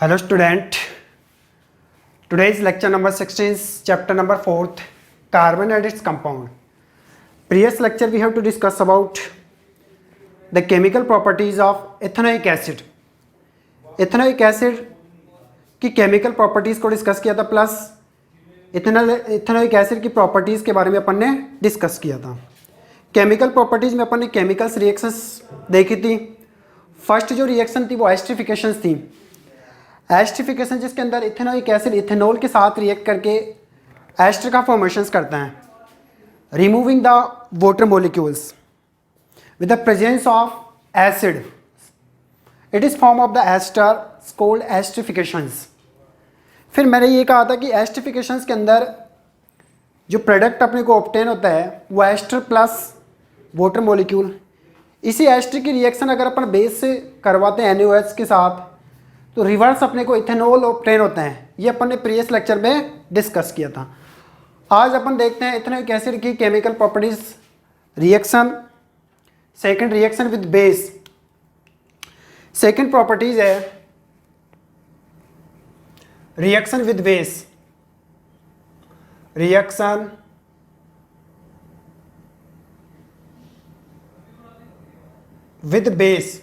Hello student, today is lecture number 16, chapter number 4th, carbon and its compound. Previous lecture we have to discuss about the chemical properties of ethanoic acid. Ethanoic acid की chemical properties को discuss किया था, plus ethanoic acid की properties के बारे में अपन ने discuss किया था. chemical properties में अपन ने chemicals reactions देखी थी. फर्स्ट जो रिएक्शन थी वो एस्टरिफिकेशन थी. एस्टरिफिकेशन जिसके अंदर इथेनोइक एसिड इथेनॉल के साथ रिएक्ट करके एस्टर का फॉर्मेशंस करता है, removing the water molecules with the presence of acid. It is form of the ester called esterifications. फिर मैंने ये कहा था कि एस्टरिफिकेशंस के अंदर जो प्रोडक्ट अपने को ऑब्टेन होता है वो एस्टर प्लस वाटर मॉलिक्यूल. इसी एस्टर की रिएक्शन अगर अपन बेस से करवाते हैं NaOH के साथ तो रिवर्स अपने को इथेनॉल ऑब्टेन होता है. ये अपन ने प्रीवियस लेक्चर में डिस्कस किया था. आज अपन देखते हैं इथेनोइक एसिड की chemical properties reaction. Second reaction with base. Second properties है reaction with base. Reaction with base.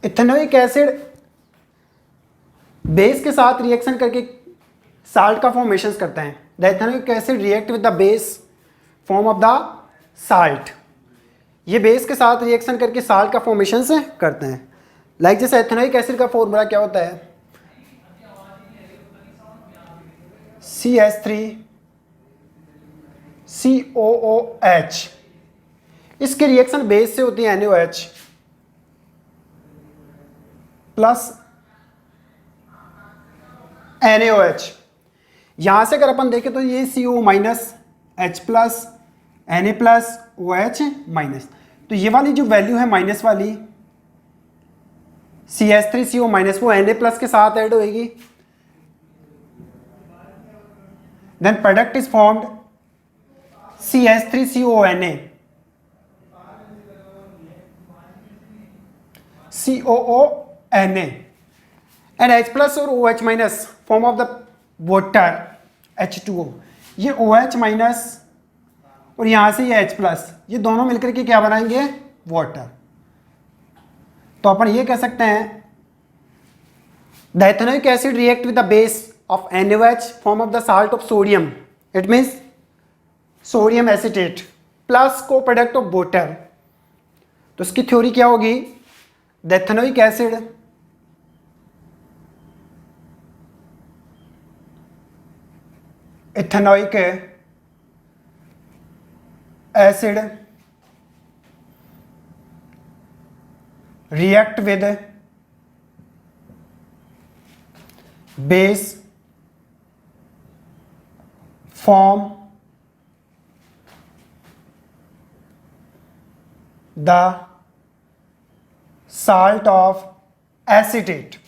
Ethanoic acid base के साथ रिएक्शन करके साल्ट का फॉर्मेशन करता है. The ethanoic acid react with the base form of the salt. ये base के साथ रिएक्शन करके साल्ट का फॉर्मेशन से करते हैं. लाइक जैसे इथेनोइक एसिड का फॉर्मूला क्या होता है, CH3COOH. इसकी रिएक्शन बेस से होती है NaOH प्लस NaOH. यहां से अगर अपन देखें तो ये CO minus H plus Na plus OH minus. तो ये वाली जो वैल्यू है माइनस वाली CH3CO माइनस वो Na प्लस के साथ ऐड होएगी. Then product is formed CH3CONa COONa and H plus और OH minus form of the water H2O. ये OH minus और यहाँ से ये H plus, ये दोनों मिलकर के क्या बनाएंगे, वाटर. तो अपन ये कह सकते हैं the ethanoic acid react with the base of NaOH form of the salt of sodium. It means sodium acetate plus co-product of water. तो इसकी थ्योरी क्या होगी, the ethanoic acid react with base form the salt of acetate.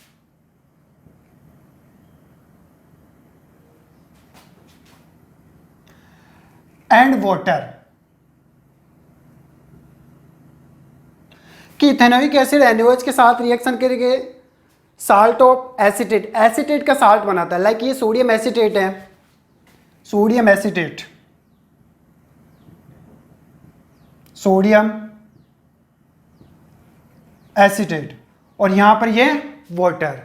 And water. कि ethanoic acid NaOH के साथ reaction करके salt of acetate, acetate का salt बनाता है. लाइक ये सोडियम एसिटेट है, सोडियम एसिटेट, सोडियम एसिटेट, और यहां पर ये water.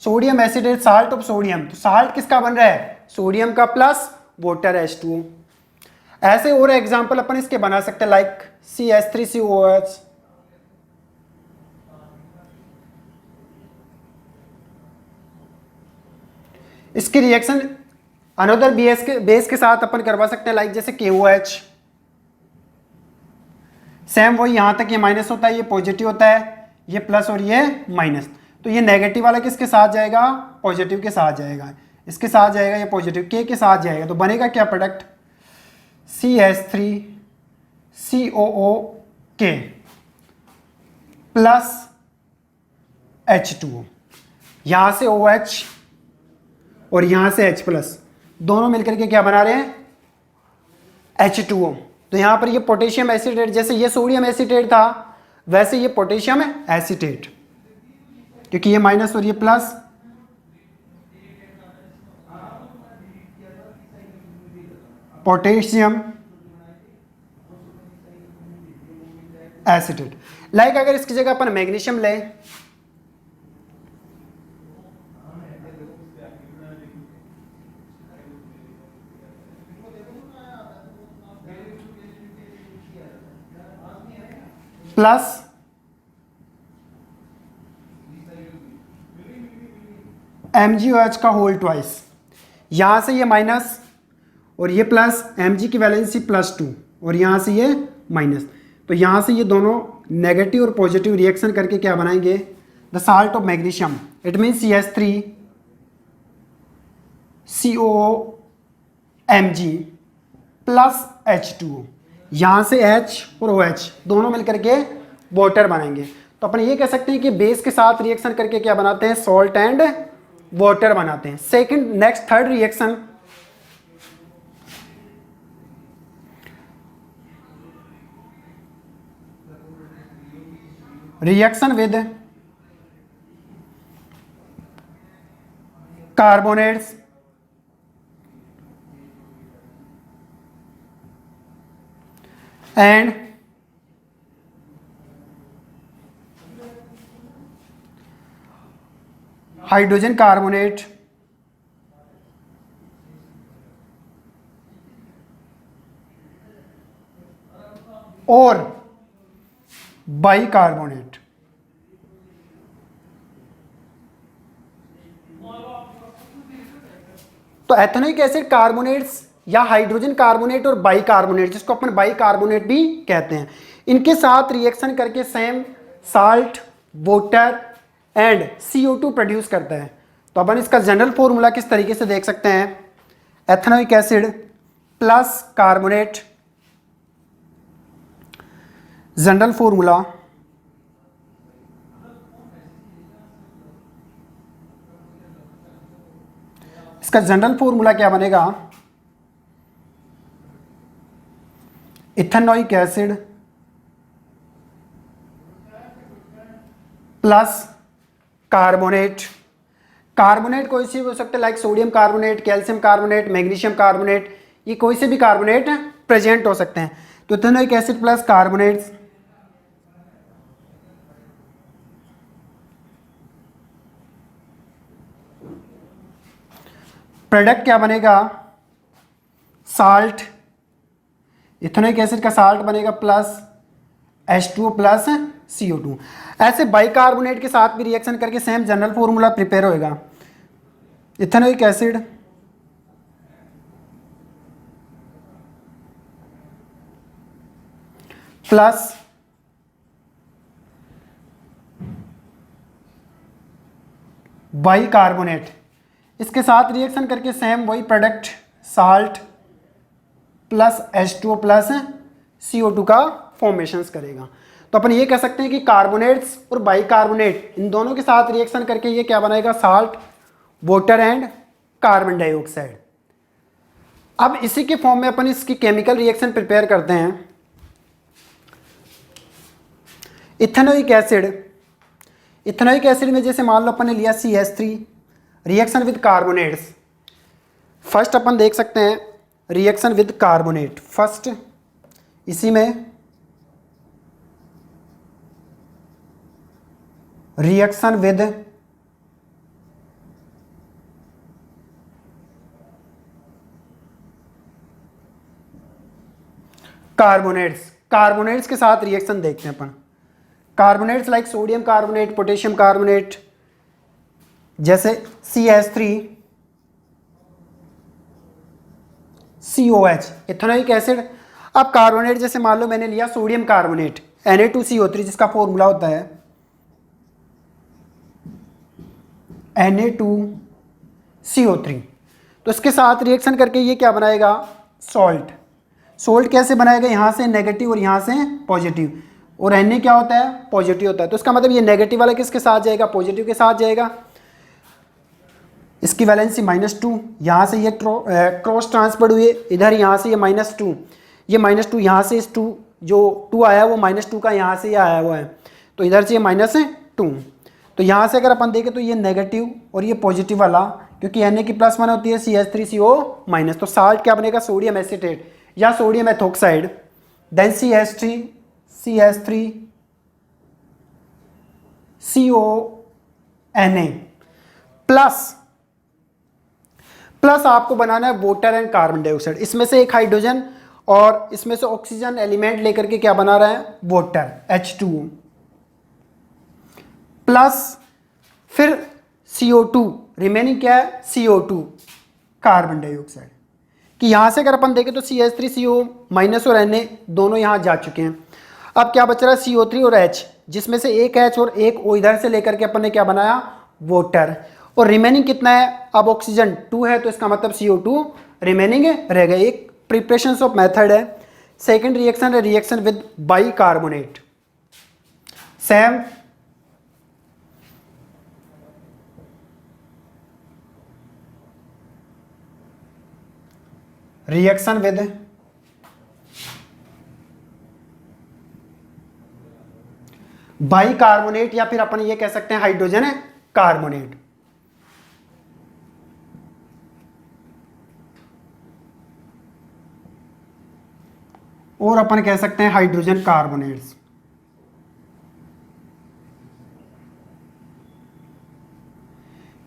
Sodium acetate salt of sodium. तो साल्ट किसका बन रहा है, सोडियम का प्लस वाटर H2O. ऐसे और एग्जांपल अपन इसके बना सकते हैं लाइक CH3COOH. इसकी रिएक्शन अनदर बेस के साथ अपन करवा सकते हैं लाइक जैसे KOH. सेम वही, यहां तक ये माइनस होता है, ये पॉजिटिव होता है, ये प्लस और ये माइनस. तो ये नेगेटिव वाला किसके साथ जाएगा, पॉजिटिव के साथ जाएगा. इसके साथ जाएगा ये पॉजिटिव, K के साथ जाएगा. तो बनेगा क्या प्रोडक्ट, CH3COOK प्लस H2O. यहां से OH और यहां से H प्लस, दोनों मिलकर के क्या बना रहे हैं, H2O. तो यहाँ पर ये पोटेशियम एसिटेट, जैसे ये सोडियम एसिटेट था, वैसे ये पोटेशियम एसीटेट, क्योंकि ये माइनस और ये प्लस, पोटेशियम एसीटेट। लाइक अगर इसकी जगह अपन मैग्नीशियम लें, प्लस MgOH का होल ट्वाइस, यहां से ये माइनस और ये प्लस, Mg की वैलेंसी +2 और यहां से ये माइनस, तो यहां से ये दोनों नेगेटिव और पॉजिटिव रिएक्शन करके क्या बनाएंगे, the salt of magnesium, it mean CH3 COMg plus H2O, यहां से H और OH दोनों मिलकर के वाटर बनाएंगे। तो अपन ये कह सकते हैं कि बेस के साथ रिएक्शन करके क्या बनाते हैं, सॉल्ट एंड वाटर बनाते हैं। Second, next third reaction, reaction with carbonates and hydrogen carbonate और बाइकार्बोनेट। तो एथेनोइक एसिड कार्बोनेट्स या हाइड्रोजन कार्बोनेट और बाइकार्बोनेट, जिसको अपन बाइकार्बोनेट भी कहते हैं, इनके साथ रिएक्शन करके same salt, water and CO2 produce करता है। तो अपन इसका जनरल फॉर्मूला किस तरीके से देख सकते हैं, ethanoic acid plus carbonate, general formula इसका जनरल फॉर्मूला क्या बनेगा, ethanoic acid plus carbonate. Carbonate कोई सी भी हो सकता है, like sodium carbonate, calcium carbonate, magnesium carbonate, ये कोई से भी कार्बोनेट प्रेजेंट हो सकते हैं। तो ethanoic acid plus carbonates product क्या बनेगा, साल्ट, इथेनोइक एसिड का साल्ट बनेगा प्लस H2O प्लस CO2। ऐसे बाइकार्बोनेट के साथ भी रिएक्शन करके सेम जनरल फॉर्मूला प्रिपेयर होएगा, इथेनोइक एसिड प्लस बाइकार्बोनेट, इसके साथ रिएक्शन करके सेम वही product salt plus H2O plus CO2 का फॉर्मेशंस करेगा। तो अपन ये कह सकते हैं कि कार्बोनेट्स और बाइकार्बोनेट इन दोनों के साथ रिएक्शन करके ये क्या बनाएगा, salt, water and carbon dioxide. अब इसी के फॉर्म में अपन इसकी केमिकल रिएक्शन प्रिपेयर करते हैं। इथेनोइक एसिड में जैसे मान लो अपन ने लिया CH3, reaction with carbonates. First अपन देख सकते हैं रिएक्शन विद कार्बोनेट, फर्स्ट इसी में रिएक्शन विद कार्बोनेट्स के साथ रिएक्शन देखते हैं अपन। Carbonates like sodium carbonate, potassium carbonate, जैसे CH3 COH, इथेनोइक एसिड। अब कार्बोनेट जैसे मान लो मैंने लिया सोडियम कार्बोनेट Na2CO3, जिसका फॉर्मूला होता है Na2CO3। तो इसके साथ रिएक्शन करके ये क्या बनाएगा, सॉल्ट कैसे बनाएगा, यहाँ से नेगेटिव और यहाँ से पॉजिटिव, और Na क्या होता है, पॉजिटिव होता है। तो इसका मतलब ये नेगेटिव वाला किसके साथ जाएगा, पॉजिटिव के साथ जाएगा। इसकी वैलेंसी -2, यहाँ से ये क्रॉस ट्रांसफर हुए इधर, यहाँ से ये -2, ये -2 यहाँ से इस 2 जो 2 आया है वो -2 का यहाँ से ये आया हुआ है, तो इधर से ये -2, तो यहाँ से अगर अपन देखें तो ये नेगेटिव और ये पॉजिटिव वाला, क्योंकि Na की+1 होती है CH3CO-, तो साल्ट क्या बनेगा, सोडियम एसीटेट या sodium ethoxide, then CH3CO Na plus आपको बनाना है वाटर एंड कार्बन डाइऑक्साइड, इसमें से एक हाइड्रोजन और इसमें से ऑक्सीजन एलिमेंट लेकर के क्या बना रहा है, वाटर H2O, प्लस फिर CO2, रिमेनिंग क्या है CO2 कार्बन डाइऑक्साइड, कि यहां से अगर अपन देखें तो CH3CO- और Na दोनों यहां जा चुके हैं। अब क्या बच रहा है CO3 और H, जिसमें से एक H और एक O इधर से लेकर के अपन ने क्या बनाया, वाटर, और रिमेनिंग कितना है, अब ऑक्सीजन 2 है तो इसका मतलब CO2 रिमेनिंग रह गया। एक प्रिपरेशन ऑफ मेथड है। सेकेंड रिएक्शन है reaction with bicarbonate, same reaction with bicarbonate, या फिर अपन ये कह सकते हैं हाइड्रोजन कार्बोनेट। और अपन कह सकते हैं हाइड्रोजन कार्बोनेट्स।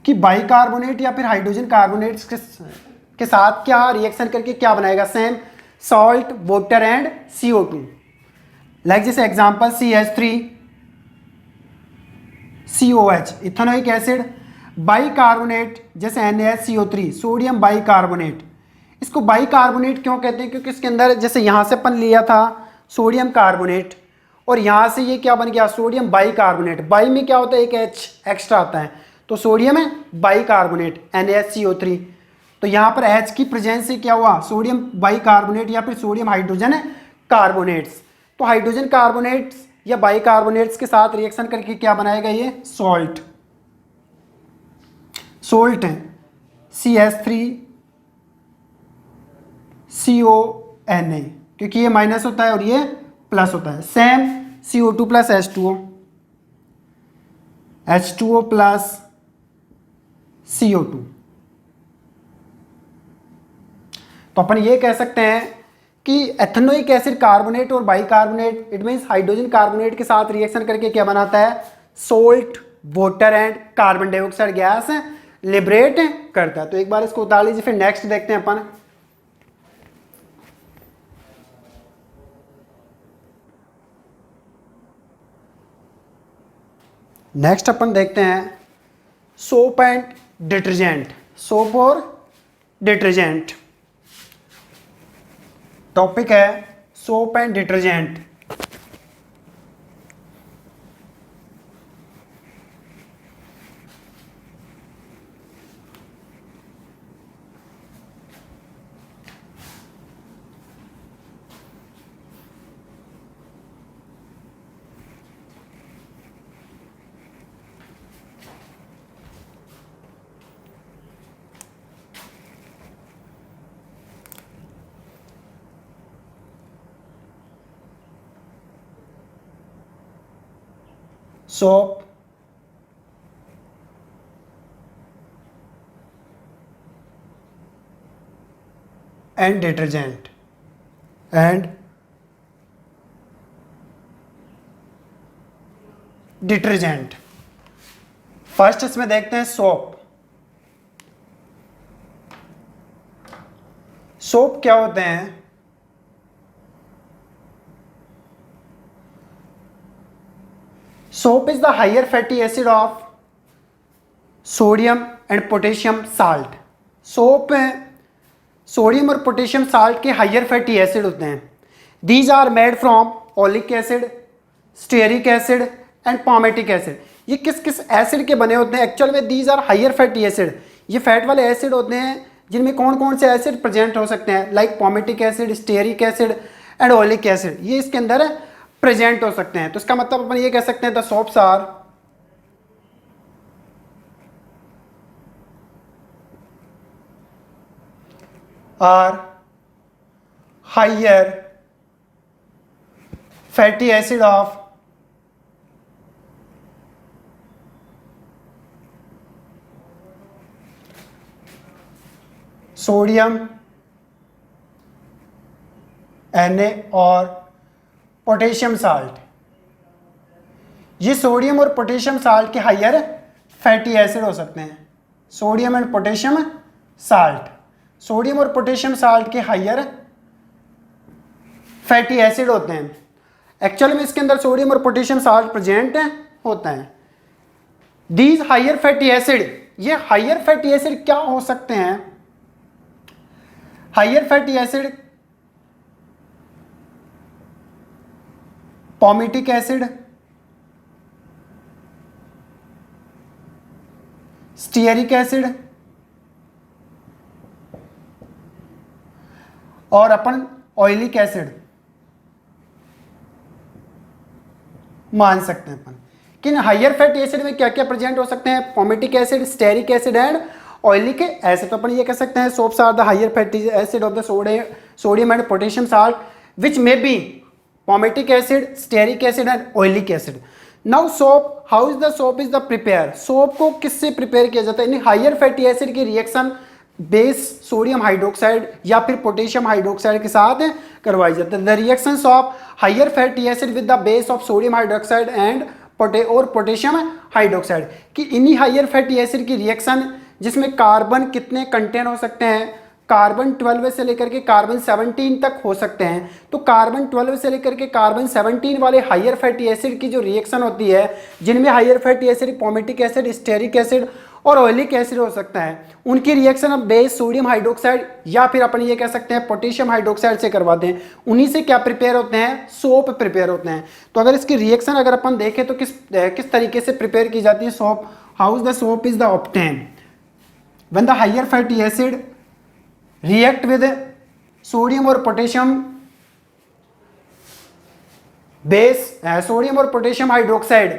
कि बाइकार्बोनेट या फिर हाइड्रोजन कार्बोनेट्स के साथ क्या रिएक्शन करके क्या बनाएगा, same salt, water and CO2। Like जैसे example CH3COH ethanoic acid, bicarbonate जैसे NaCO3 सोडियम बाइकार्बोनेट। इसको बाइकार्बोनेट क्यों कहते हैं, क्योंकि इसके अंदर जैसे यहाँ से अपन लिया था सोडियम कार्बोनेट और यहाँ से ये क्या बन गया, सोडियम बाइकार्बोनेट। बाई में क्या होता है, एक H एक्स्ट्रा आता है, तो सोडियम है बाइकार्बोनेट NaCO3। तो यहाँ पर H की प्रेजेंस से क्या हुआ, सोडियम बाइकार्बोनेट या फिर सोडियम हाइड्रोजन कार्बोनेट्स। तो हाइड्रोजन कार्बोनेट्स या बाइकार्बोनेट्स के साथ रिएक्शन करके क्या बनाएगा, ये सॉल्ट है CH3CONa, क्योंकि ये माइनस होता है और ये प्लस होता है। Same CO2 plus H2O plus CO2। तो अपन ये कह सकते हैं कि एथेनोइक एसिड कार्बोनेट और bicarbonate, it means hydrogen carbonate के साथ रिएक्शन करके क्या बनाता है, salt, water and carbon dioxide gas liberate करता है। तो एक बार इसको उतार लीजिए, फिर नेक्स्ट देखते हैं अपन। नेक्स्ट अपन देखते हैं सोप एंड डिटर्जेंट, सोप और डिटर्जेंट। टॉपिक है soap and detergent. Soap and detergent and detergent. First इसमें देखते हैं सोप। सोप क्या होते हैं, soap is the higher fatty acid of sodium and potassium salt। Soap sodium और पोटेशियम साल्ट के हायर फैटी एसिड होते हैं। These are made from oleic acid, stearic acid and palmitic acid. ये किस किस एसिड के बने होते हैं, एक्चुअल में these are higher fatty acid. ये फैट वाले एसिड होते हैं जिनमें कौन कौन से एसिड प्रेजेंट हो सकते हैं, like palmitic acid, stearic acid and oleic acid, ये इसके अंदर प्रेजेंट हो सकते हैं। तो इसका मतलब अपन ये कह सकते हैं the soaps are higher fatty acid of sodium Na और पोटेशियम साल्ट। ये सोडियम और पोटेशियम साल्ट के हायर फैटी एसिड हो सकते हैं। Sodium and potassium salt, sodium और पोटेशियम साल्ट के हायर फैटी एसिड होते हैं। एक्चुअली में इसके अंदर सोडियम और पोटेशियम साल्ट प्रेजेंट होता है। दीज हायर फैटी एसिड, ये हायर फैटी एसिड क्या हो सकते हैं? Higher fatty acid palmitic acid, stearic acid और अपन ऑयलिक एसिड मान सकते हैं अपन। कि हायर फैटी एसिड में क्या क्या प्रेजेंट हो सकते हैं? Palmitic acid, stearic acid and oleic acid. तो अपन ये कह सकते हैं soaps are the higher fatty acid of the sodium and potassium salt which may be palmitic acid, stearic acid and oleic acid. Now soap, how is the soap is the prepare? Soap को किससे prepare किया जाता है? Higher fatty acid की reaction base sodium hydroxide या फिर potassium hydroxide के साथ करवाई जाती है। The reactions of higher fatty acid with the base of sodium hydroxide and potassium hydroxide. कि इन्हीं हायर फैटी एसिड की रिएक्शन जिसमें कार्बन कितने कंटेन हो सकते हैं? कार्बन 12 से लेकर के कार्बन 17 तक हो सकते हैं। तो कार्बन 12 से लेकर के कार्बन 17 वाले हायर फैटी एसिड की जो रिएक्शन होती है, जिनमें higher fatty acid palmitic acid, stearic acid और ऑयलिक एसिड हो सकता है, उनकी रिएक्शन अब बेस सोडियम हाइड्रोक्साइड या फिर अपन ये कह सकते हैं पोटेशियम हाइड्रोक्साइड से करवाते हैं। उन्हीं से क्या प्रिपेयर होते हैं? सोप प्रिपेयर होते हैं। तो अगर इसकी रिएक्शन अगर अपन देखें तो किस तरीके से प्रिपेयर की जाती है soap? How is the soap is the obtain when the higher fatty acid react with sodium और पोटेशियम बेस, सोडियम और पोटेशियम हाइड्रोक्साइड,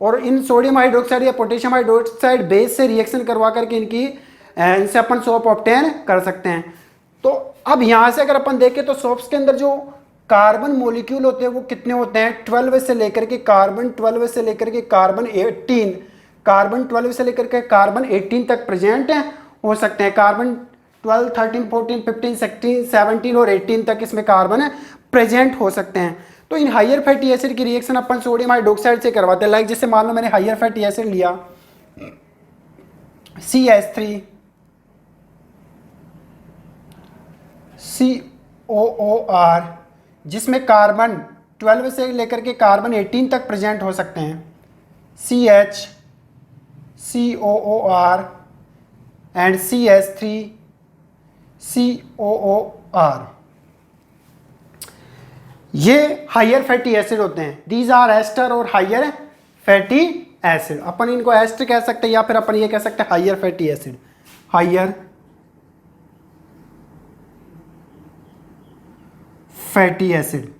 और इन सोडियम हाइड्रोक्साइड या पोटेशियम हाइड्रोक्साइड बेस से रिएक्शन करवा करके इनसे अपन सोप ऑब्टेन कर सकते हैं। तो अब यहां से अगर अपन देखें तो सोप्स के अंदर जो कार्बन मोलिक्यूल होते हैं वो कितने होते हैं? 12 से लेकर के कार्बन 12 से लेकर के कार्बन 18, कार्बन 12 से लेकर के कार्बन 18 तक प्रेजेंट हो सकते हैं। कार्बन 12, 13, 14, 15, 16, 17 और 18 तक इसमें कार्बन प्रेजेंट हो सकते हैं। तो इन हायर फैटी एसिड की रिएक्शन अपन सोडियम हाइड्रोक्साइड से करवाते हैं। लाइक जैसे मान लो मैंने हायर फैटी एसिड लिया CH3 COOR, जिसमें कार्बन 12 से लेकर के कार्बन 18 तक प्रेजेंट हो सकते हैं। CH COOR and CH3 COOR, ये हायर फैटी एसिड होते हैं। दीज आर एस्टर और हायर फैटी एसिड। अपन इनको एस्टर कह सकते हैं या फिर अपन ये कह सकते हैं higher fatty acid. Higher fatty acid,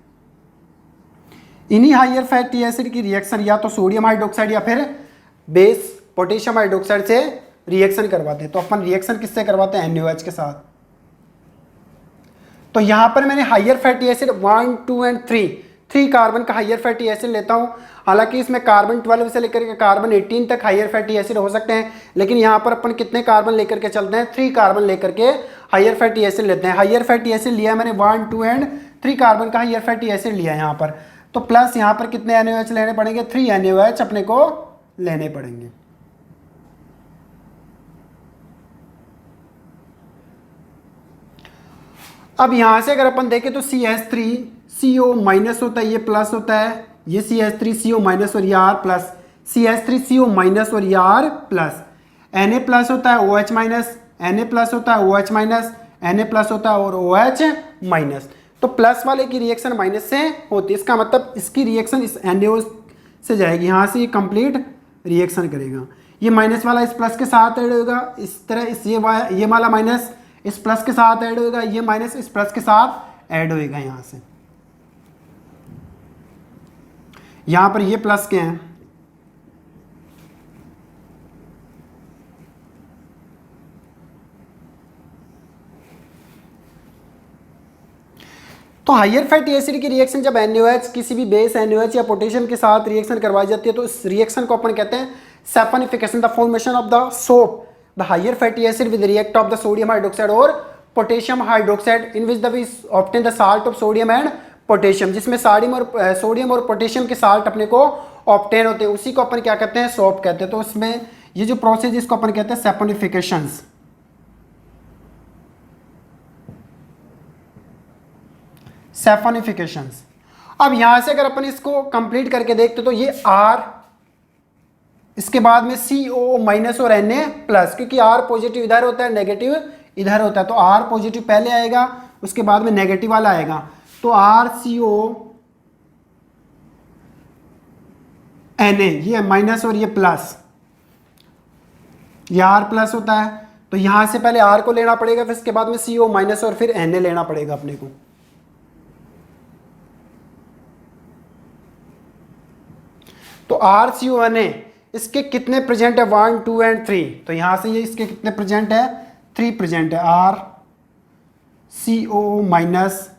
इन्हीं हायर फैटी एसिड की रिएक्शन या तो सोडियम हाइड्रोक्साइड या फिर बेस पोटेशियम हाइड्रोक्साइड से रिएक्शन करवाते हैं। तो अपन रिएक्शन किससे करवाते हैं? NaOH के साथ। तो यहां पर मैंने higher fatty acid 1, 2 and 3 carbon का हायर फैटी एसिड लेता हूं। हालांकि इसमें कार्बन 12 से लेकर के कार्बन 18 तक हायर फैटी एसिड हो सकते हैं, लेकिन यहां पर अपन कितने कार्बन लेकर के चलते हैं? 3 कार्बन लेकर के हायर फैटी एसिड लेते हैं। हायर फैटी एसिड लिया मैंने 1, 2 एंड 3 कार्बन का हायर फैटी एसिड लिया यहां पर। तो प्लस यहां पर कितने NaOH लेने पड़ेंगे? 3 NaOH अपने को लेने पड़ेंगे। अब यहां से अगर अपन देखें तो CH3 CO माइनस होता है, ये प्लस होता है, ये CH3 CO माइनस और ये R plus, CH3 CO minus और ये R प्लस, Na प्लस होता है OH माइनस, Na प्लस होता है OH माइनस, Na प्लस होता है और OH माइनस। तो प्लस वाले की रिएक्शन माइनस से होती है, इसका मतलब इसकी रिएक्शन इस NaOH से जाएगी, यहाँ से ये कंप्लीट रिएक्शन करेगा। ये माइनस वाला इस प्लस के साथ ऐड होगा, इस तरह इस ये वाला माइनस इस प्लस के साथ ऐड होगा, ये माइनस इस प्लस के साथ ऐड होएगा। यहां से यहां पर ये प्लस के हैं, तो हायर फैटी एसिड की रिएक्शन जब NaOH किसी भी बेस NaOH या पोटेशियम के साथ रिएक्शन करवाई जाती है तो इस रिएक्शन को अपन कहते हैं saponification, the formation of the soap, the higher fatty acid with react of the sodium hydroxide और potassium hydroxide in which the we obtain the salt of sodium and potassium, जिसमें सोडियम और potassium के salt अपने को obtain होते हैं, उसी को अपन क्या कहते हैं, सोप कहते हैं। तो इसमें ये जो प्रोसेस इसको अपन कहते हैं सैफोनिफिकेशंस। सैफोनिफिकेशंस। अब यहां से अगर अपन इसको कंप्लीट करके देखते तो ये R, इसके बाद में CO माइनस और Na प्लस, क्योंकि R पॉजिटिव इधर होता है, नेगेटिव इधर होता है, तो R पॉजिटिव पहले आएगा, उसके बाद में नेगेटिव वाला आएगा, तो RCO Na, ये माइनस और ये प्लस, ये R प्लस होता है, तो यहां से पहले R को लेना पड़ेगा, फिर इसके बाद में CO माइनस और फिर Na लेना पड़ेगा अपने को। तो RCONA इसके कितने प्रेजेंट है, 1 2 एंड 3, तो यहां से ये इसके कितने प्रेजेंट है, 3 प्रेजेंट है, RCO minus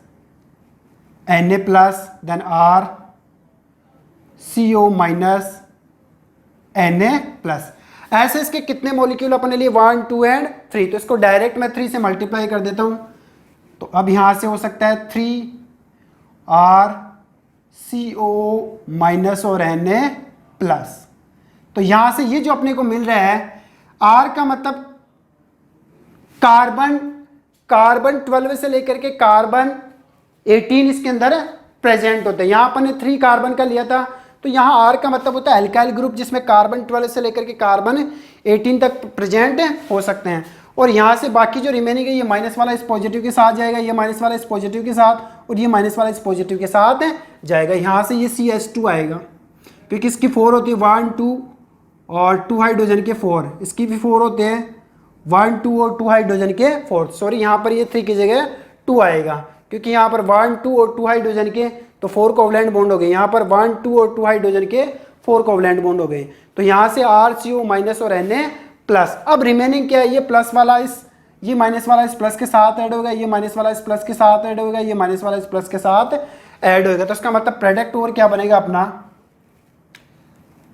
Na plus then RCO minus Na plus. ऐसे इसके कितने मॉलिक्यूल अपने लिए, 1 2 एंड 3, तो इसको डायरेक्ट मैं 3 से मल्टीप्लाई कर देता हूं, तो अब यहां से हो सकता है 3 RCO माइनस और Na प्लस। तो यहां से ये जो अपने को मिल रहा है, R का मतलब कार्बन 12 से लेकर के कार्बन 18 इसके अंदर प्रेजेंट होते हैं। यहां अपन ने 3 कार्बन का लिया था, तो यहां R का मतलब होता है एल्काइल ग्रुप, जिसमें कार्बन 12 से लेकर के कार्बन 18 तक प्रेजेंट हो सकते हैं। और यहां से बाकी जो रिमेनिंग है, ये माइनस वाला इस पॉजिटिव के साथ जाएगा, ये माइनस वाला इस पॉजिटिव के साथ, और ये माइनस वाला इस पॉजिटिव के साथ जाएगा। यहां से ये CH2 आएगा, क्योंकि इसकी 4 होती है, 1 2 और 2 हाइड्रोजन के 4, इसकी भी 4 होते हैं, 1 2 और 2 हाइड्रोजन के 4, सॉरी यहाँ पर ये 3 की जगह 2 आएगा, क्योंकि यहाँ पर 1 2 और 2 हाइड्रोजन के तो 4 कोवलेंट बॉन्ड हो गए, यहाँ पर 1 2 और 2 हाइड्रोजन के 4 कोवलेंट बॉन्ड हो गए, तो यहाँ से RCO माइनस और Na प्लस। अब रिमेनिंग क्या है, ये प्लस वाला ये माइनस वाला इस प्लस के साथ ऐड होगा, ये माइनस वाला इस प्लस के साथ ऐड होगा, ये माइनस वाला इस प्लस के साथ ऐड होगा, तो इसका मतलब प्रोडक्ट और क्या बनेगा अपना,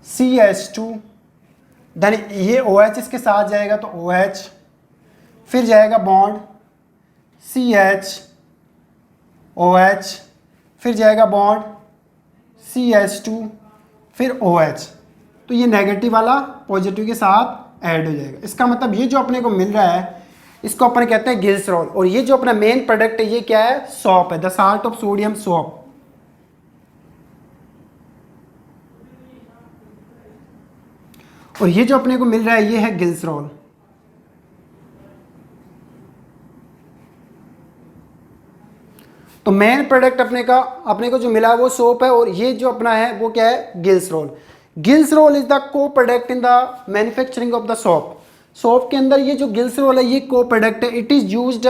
CH2, देन ये OH इसके साथ जाएगा तो OH, फिर जाएगा बॉन्ड CH OH, फिर जाएगा बॉन्ड CH2, फिर OH, तो ये नेगेटिव वाला पॉजिटिव के साथ ऐड हो जाएगा। इसका मतलब ये जो अपने को मिल रहा है, इसको अपन कहते हैं गिल्सरॉल, और ये जो अपना मेन प्रोडक्ट है ये क्या है, सोप है, the salt of sodium soap. और ये जो अपने को मिल रहा है ये है गिल्सरॉल। तो मेन प्रोडक्ट अपने को जो मिला वो सोप है, और ये जो अपना है वो क्या है, गिल्सरॉल। गिल्सरॉल इज द को product in the manufacturing of the soap. Soap के अंदर ये जो गिल्सरॉल है ये को प्रोडक्ट है। It is used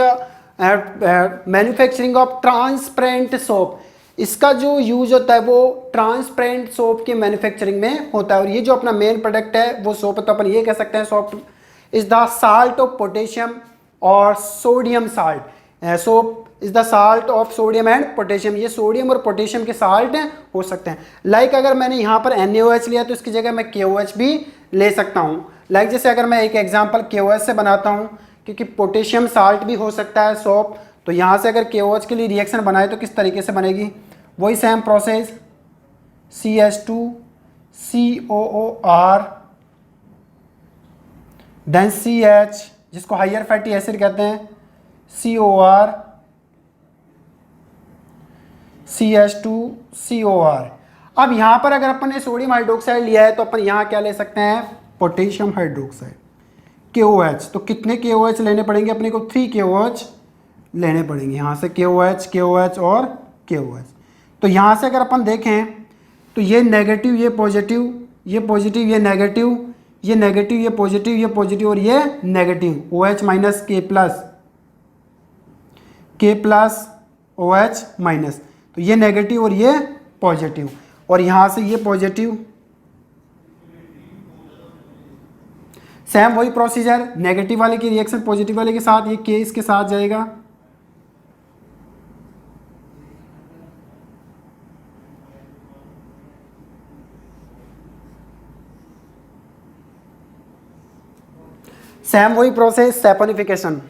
manufacturing of transparent soap. इसका जो यूज होता है वो ट्रांसपेरेंट सोप के मैन्युफैक्चरिंग में होता है। और ये जो अपना मेन प्रोडक्ट है वो सोप है, तो अपन ये कह सकते हैं soap is the salt of potassium और sodium salt. Soap is the salt of sodium and potassium. ये सोडियम और पोटेशियम के साल्ट हो सकते हैं। लाइक अगर मैंने यहाँ पर NaOH लिया तो इसकी जगह मैं KOH भी ले सकता हूँ। लाइक जैसे अगर मैं एक एग्जांपल KOH से बनाता हूँ, क्योंकि पोटेशियम साल्ट भी हो सकता है सोप, तो यहाँ से अगर KOH के लिए रिएक्शन बनाए तो किस तरीके से बनेगी, वही same process, CH2COOR then CH जिसको हायर फैटी एसिड कहते हैं, COR CH2COR। अब यहाँ पर अगर अपन ने सोडियम हाइड्रोक्साइड लिया है तो अपन यहाँ क्या ले सकते हैं, पोटेशियम हाइड्रोक्साइड KOH। तो कितने KOH लेने पड़ेंगे अपने को, 3 KOH लेने पड़ेंगे। यहाँ से KOH KOH और KOH। तो यहाँ से अगर अपन देखें तो ये नेगेटिव ये पॉजिटिव, ये पॉजिटिव ये नेगेटिव, ये नेगेटिव ये पॉजिटिव, ये पॉजिटिव और ये negative, OH minus K plus OH minus, तो ये नेगेटिव और ये पॉजिटिव, और यहाँ से ये पॉजिटिव। सेम वही प्रोसीजर, नेगेटिव वाले की रिएक्शन पॉजिटिव वाले के साथ, ये K इसके साथ जाएगा, सेम वही प्रोसेस सैपोनिफिकेशन।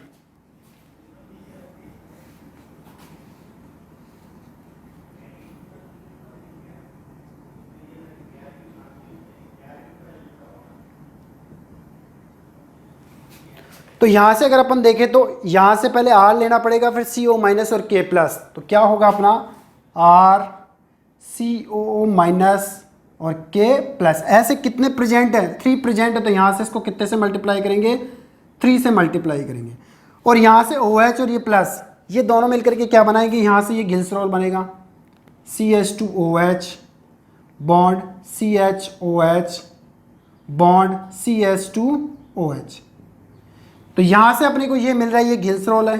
तो यहां से अगर अपन देखें तो यहां से पहले R लेना पड़ेगा, फिर CO माइनस और K प्लस। तो क्या होगा अपना R CO माइनस और K प्लस। ऐसे कितने प्रेजेंट है? 3 प्रेजेंट है, तो यहां से इसको कितने से मल्टीप्लाई करेंगे? 3 से मल्टीप्लाई करेंगे। और यहां से OH और ये प्लस, ये दोनों मिलकर के क्या बनाएंगे? यहां से ये ग्लिसरॉल बनेगा, CH2OH bond CHOH bond CH2OH। तो यहां से अपने को ये मिल रहा है, ये ग्लिसरॉल है।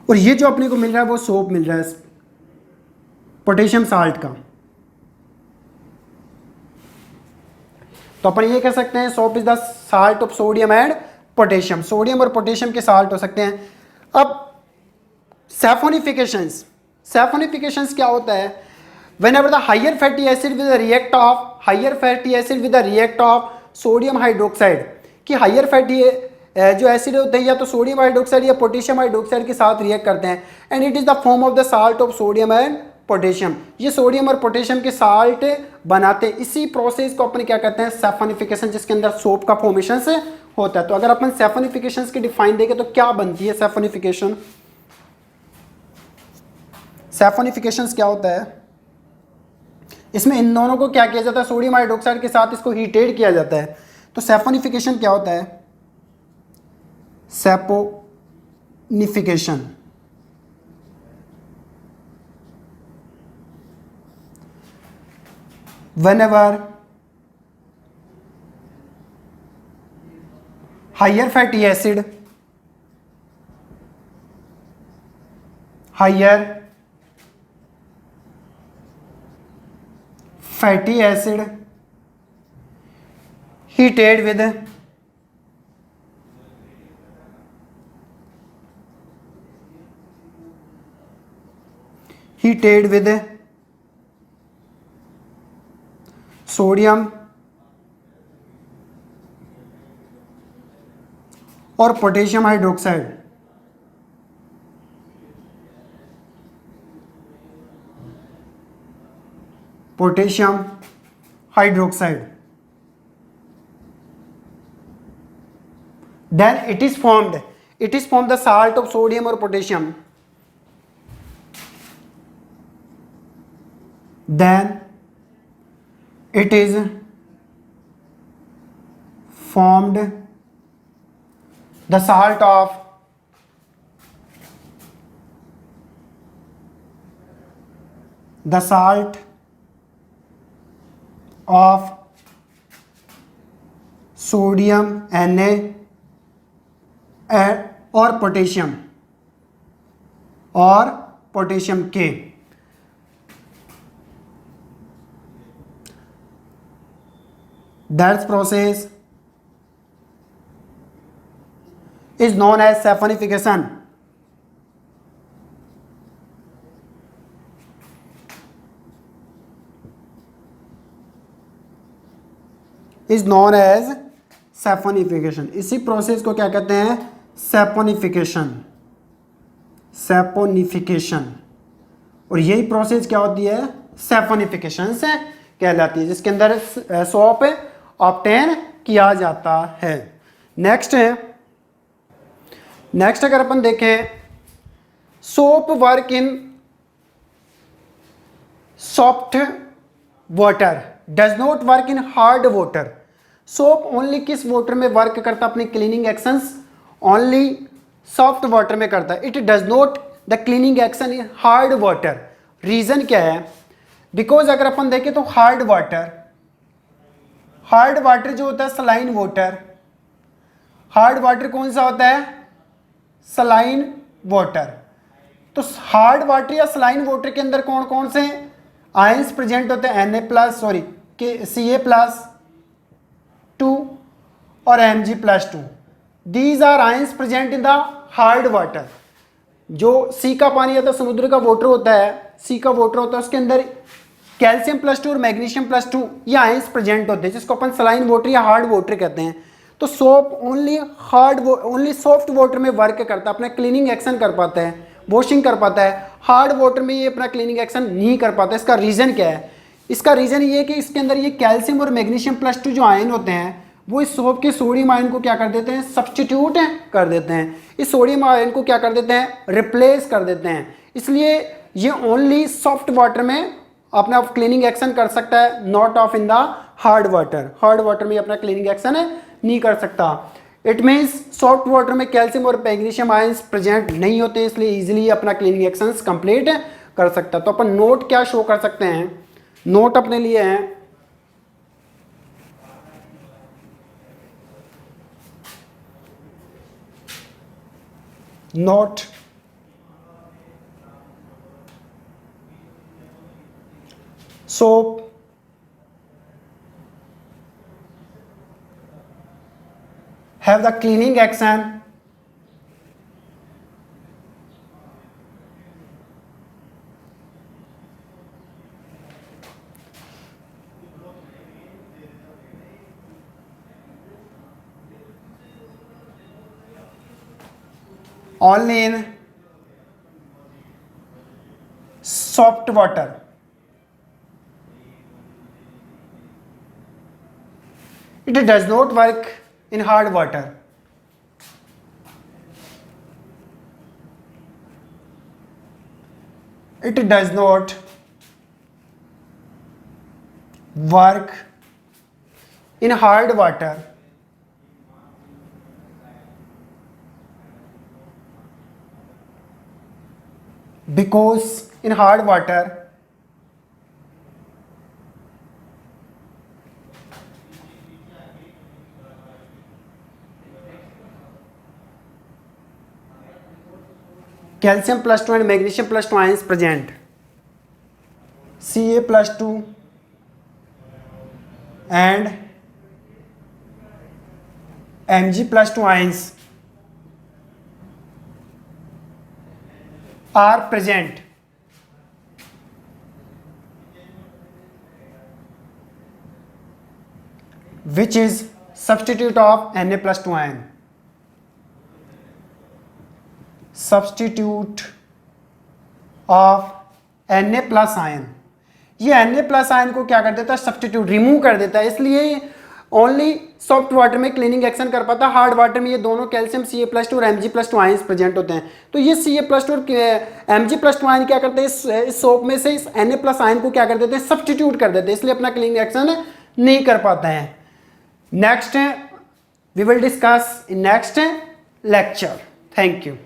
और ये जो अपने को मिल रहा है वो सोप मिल रहा है पोटेशियम साल्ट का। तो अपन ये कह सकते हैं soap is the salt of sodium and potassium. Sodium और पोटेशियम के साल्ट हो सकते हैं। अब सैफोनिफिकेशंस, सैफोनिफिकेशंस क्या होता है? whenever the higher fatty acid with a react of sodium hydroxide, कि हाइयर फैटी जो एसिड होते हैं या तो सोडियम हाइड्रोक्साइड या पोटेशियम हाइड्रोक्साइड के साथ रिएक्ट करते हैं, and it is the form of the salt of sodium and potassium. ये सोडियम और पोटेशियम के साल्ट बनाते हैं। इसी प्रोसेस को अपन क्या कहते हैं? सैफोनिफिकेशन, जिसके अंदर सोप का फॉर्मेशन से होता है। तो अगर अपन सैफोनिफिकेशन की डिफाइन देंगे तो क्या बनती है सैफोनिफिकेशन? सैफोनिफिकेशन क्या होता है? इसमें इन दोनों को क्या किया जाता है? सोडियम हाइड्रोक्साइड के साथ इसको हीटेड किया जाता है। तो सैफोनिफिकेशन क्या होता है? Saponification whenever higher fatty acid heated with sodium और potassium hydroxide, then it is formed the salt of sodium or potassium, then it is formed the salt of sodium Na और potassium K। That process is known as saponification. इसी process को क्या कहते हैं? Saponification. और यही process क्या होती है? सैपोनिफिकेशन से कहलाती है, जिसके अंदर सोप ऑब्टेन किया जाता है। नेक्स्ट अगर अपन देखें, soap work in soft water, does not work in hard water. Soap only किस वाटर में वर्क करता है? अपनी cleaning actions only soft water में करता है। It does not the cleaning action in hard water. Reason क्या है? बिकॉज अगर अपन देखें तो हार्ड वाटर जो होता है सलाइन वाटर, हार्ड वाटर कौन सा होता है? Saline water. तो हार्ड वाटर या सलाइन वाटर के अंदर कौन कौन से आयंस प्रेजेंट होते हैं? Ca+2 और Mg+2। These are ions present in the hard water. जो सी का पानी या तो समुद्र का वाटर होता है, सी का वाटर होता है, उसके अंदर कैल्शियम +2 और मैग्नीशियम +2 ये आयंस प्रेजेंट होते हैं, जिसको अपन सलाइन वाटर या हार्ड वाटर कहते हैं। तो सोप ओनली सॉफ्ट वाटर में वर्क करता है, अपना क्लीनिंग एक्शन कर पाता है, वॉशिंग कर पाता है। हार्ड वाटर में ये अपना क्लीनिंग एक्शन नहीं कर पाता। इसका रीज़न क्या है? इसका रीज़न ये है कि इसके अंदर ये कैल्शियम और मैग्नीशियम +2 जो आयन होते हैं वो इस सोप के सोडियम आयन को क्या कर देते हैं? सब्सटीट्यूट कर देते हैं। इस सोडियम आयन को क्या कर देते हैं? रिप्लेस कर देते हैं। इसलिए ये ओनली सॉफ्ट वाटर में अपना क्लीनिंग एक्शन कर सकता है, not of in the hard water. Hard water में अपना क्लीनिंग एक्शन नहीं कर सकता। इट मीन्स सॉफ्ट वाटर में कैल्शियम और मैग्नीशियम आयंस प्रेजेंट नहीं होते, इसलिए इजीली अपना क्लीनिंग एक्शंस कंप्लीट कर सकता। तो अपन नोट क्या शो कर सकते हैं? नोट अपने लिए हैं note soap have the cleaning action only in soft water. It does not work in hard water. It does not work in hard water because in hard water calcium +2 and magnesium +2 ions present. Ca+2 and Mg+2 ions are present. Which is substitute of Na+2 ion. Substitute of Na+ ion. ये Na+ ion को क्या कर देता है? Substitute, remove कर देता है। इसलिए ओनली सॉफ्ट वाटर में क्लीनिंग एक्शन कर पाता है। हार्ड वाटर में ये दोनों कैल्शियम Ca+2 और Mg+2 आयंस प्रेजेंट होते हैं। तो ये Ca+2 और Mg+2 आयन क्या करते हैं? इस सोप में से इस Na+ आयन को क्या कर देते हैं? सब्सटीट्यूट कर देते हैं, इसलिए अपना क्लीनिंग एक्शन नहीं कर पाता है। Next we will discuss in next lecture. Thank you.